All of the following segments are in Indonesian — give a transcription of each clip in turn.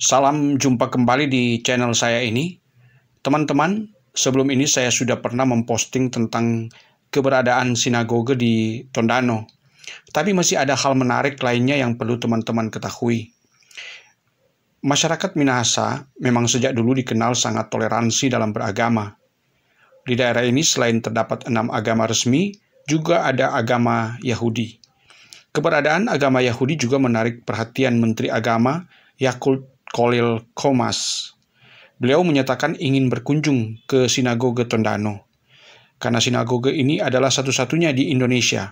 Salam jumpa kembali di channel saya ini. Teman-teman, sebelum ini saya sudah pernah memposting tentang keberadaan sinagoge di Tondano. Tapi masih ada hal menarik lainnya yang perlu teman-teman ketahui. Masyarakat Minahasa memang sejak dulu dikenal sangat toleransi dalam beragama. Di daerah ini selain terdapat 6 agama resmi, juga ada agama Yahudi. Keberadaan agama Yahudi juga menarik perhatian Menteri Agama Yaakov Khalil Qomas. Beliau menyatakan ingin berkunjung ke sinagoge Tondano, karena sinagoge ini adalah satu-satunya di Indonesia.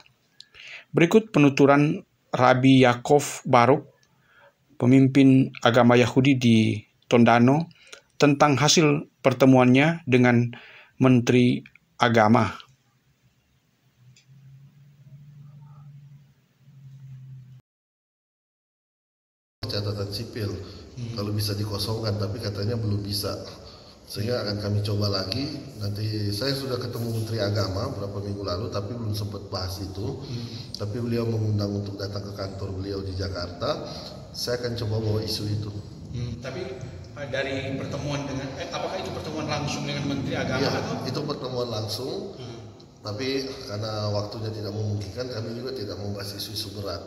Berikut penuturan Rabbi Yaakov Baruk, pemimpin agama Yahudi di Tondano, tentang hasil pertemuannya dengan Menteri Agama. Catatan sipil kalau bisa dikosongkan, tapi katanya belum bisa, sehingga akan kami coba lagi. Nanti saya sudah ketemu Menteri Agama beberapa minggu lalu, tapi belum sempat bahas itu. Tapi beliau mengundang untuk datang ke kantor beliau di Jakarta. Saya akan coba bawa isu itu. Tapi dari pertemuan dengan apakah itu pertemuan langsung dengan Menteri Agama Ya, atau? itu pertemuan langsung. Tapi karena waktunya tidak memungkinkan, kami juga tidak membahas isu-isu berat,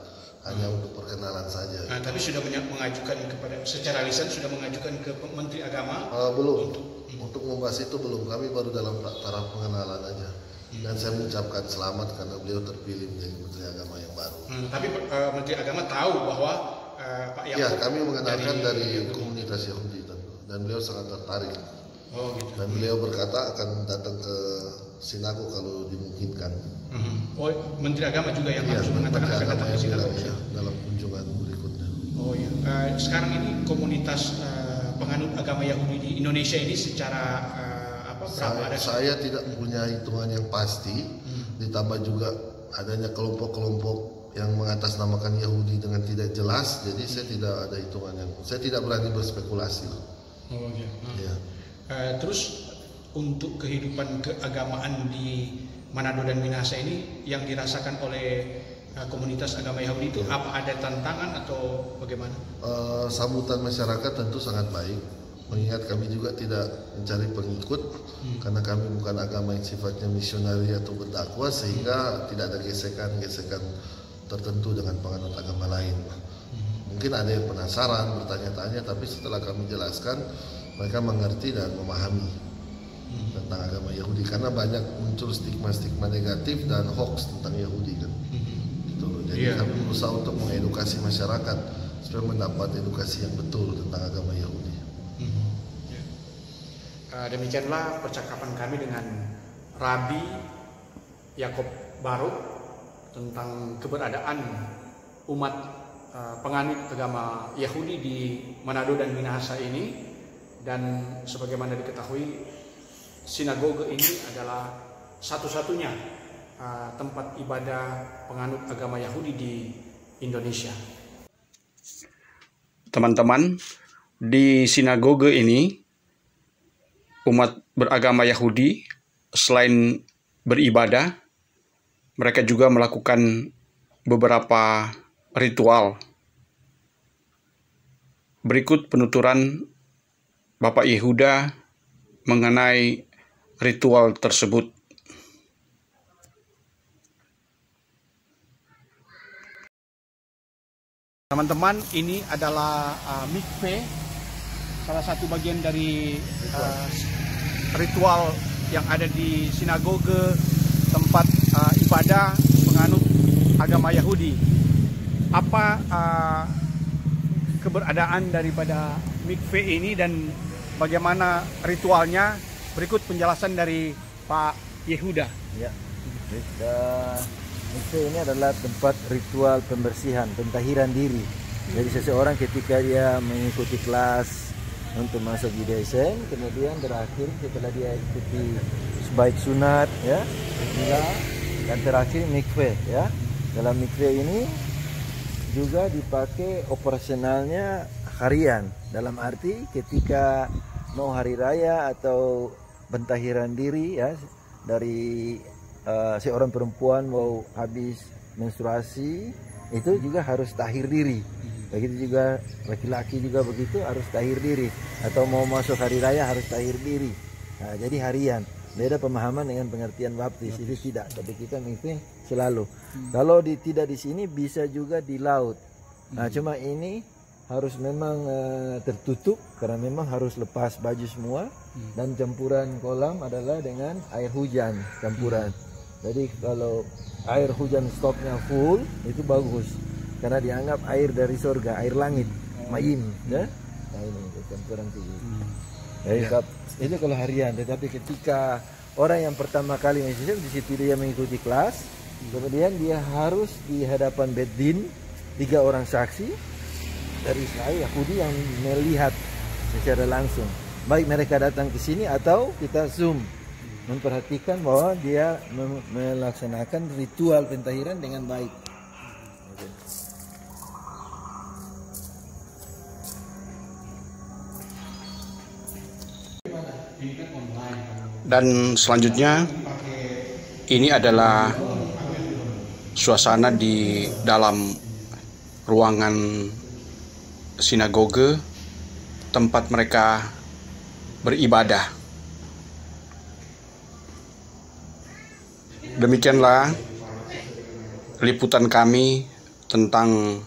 hanya untuk perkenalan saja. Tapi sudah mengajukan kepada secara lisan, sudah mengajukan ke Menteri Agama? Belum. Untuk membahas itu belum. Kami baru dalam taraf pengenalan aja. Dan saya mengucapkan selamat karena beliau terpilih menjadi Menteri Agama yang baru. Tapi Menteri Agama tahu bahwa Pak Yaakov? Ya, kami mengenalkan dari komunitas Yahudi tentu. Dan beliau sangat tertarik. Oh, gitu. Dan beliau berkata akan datang ke sinagog kalau dimungkinkan. Oh, Menteri Agama juga yang langsung mengatakan akan datang ke sinagog ya, dalam kunjungan berikutnya. Oh iya. Sekarang ini komunitas penganut agama Yahudi di Indonesia ini secara berapa ada? Saya tidak punya hitungan yang pasti. Ditambah juga adanya kelompok-kelompok yang mengatasnamakan Yahudi dengan tidak jelas. Jadi saya tidak ada hitungan yang. Saya tidak berani berspekulasi. Oh iya. Ya. Terus untuk kehidupan keagamaan di Manado dan Minahasa ini yang dirasakan oleh komunitas agama Yahudi itu apa ada tantangan atau bagaimana? Sambutan masyarakat tentu sangat baik, mengingat kami juga tidak mencari pengikut karena kami bukan agama yang sifatnya misioneri atau berdakwah, sehingga tidak ada gesekan-gesekan tertentu dengan penganut agama lain. Mungkin ada yang penasaran, bertanya-tanya, tapi setelah kami jelaskan mereka mengerti dan memahami tentang agama Yahudi, karena banyak muncul stigma-stigma negatif dan hoax tentang Yahudi kan. Gitu. Jadi kami berusaha untuk mengedukasi masyarakat supaya mendapat edukasi yang betul tentang agama Yahudi. Demikianlah percakapan kami dengan Rabbi Yaakov Baruk tentang keberadaan umat penganut agama Yahudi di Manado dan Minahasa ini. Dan sebagaimana diketahui, sinagoge ini adalah satu-satunya tempat ibadah penganut agama Yahudi di Indonesia. Teman-teman, di sinagoge ini umat beragama Yahudi selain beribadah, mereka juga melakukan beberapa ritual. Berikut penuturan Bapak Yehuda mengenai ritual tersebut. Teman-teman, ini adalah mikveh, salah satu bagian dari ritual yang ada di sinagoge, tempat ibadah penganut agama Yahudi. Apa keberadaan daripada mikveh ini dan bagaimana ritualnya? Berikut penjelasan dari Pak Yehuda. Ya, mikveh ini adalah tempat ritual pembersihan, pentahiran diri. Jadi seseorang ketika dia mengikuti kelas untuk masuk Judaism, kemudian berakhir setelah dia ikuti baik sunat, ya, dan terakhir mikveh, ya. Dalam mikveh ini juga dipakai operasionalnya harian, dalam arti ketika mau hari raya atau pentahiran diri, ya, dari seorang perempuan mau habis menstruasi, itu juga harus tahir diri. Begitu juga laki-laki juga begitu, harus tahir diri. Atau mau masuk hari raya harus tahir diri. Nah, jadi harian. Beda pemahaman dengan pengertian baptis. Itu tidak, tapi kita mengikuti selalu. Kalau tidak di sini bisa juga di laut. Nah, cuma ini harus memang tertutup karena memang harus lepas baju semua, dan campuran kolam adalah dengan air hujan campuran. Jadi kalau air hujan stoknya full itu bagus karena dianggap air dari surga, air langit, mayim, ya. Nah ini campuran tinggi. Jadi itu kalau harian, tetapi ketika orang yang pertama kali mengikuti di situ dia mengikuti kelas, kemudian dia harus di hadapan Beddin 3 orang saksi dari Israel Yahudi yang melihat secara langsung. Baik mereka datang ke sini atau kita zoom, memperhatikan bahwa dia melaksanakan ritual pentahiran dengan baik. Dan selanjutnya ini adalah suasana di dalam ruangan sinagoge tempat mereka beribadah. Demikianlah liputan kami tentang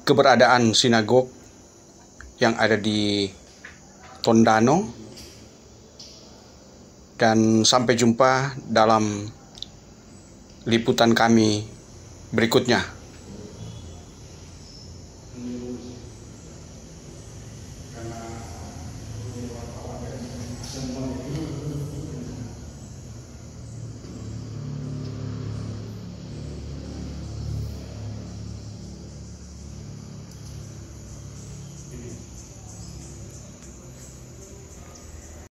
keberadaan sinagog yang ada di Tondano. Dan sampai jumpa dalam liputan kami berikutnya. Karena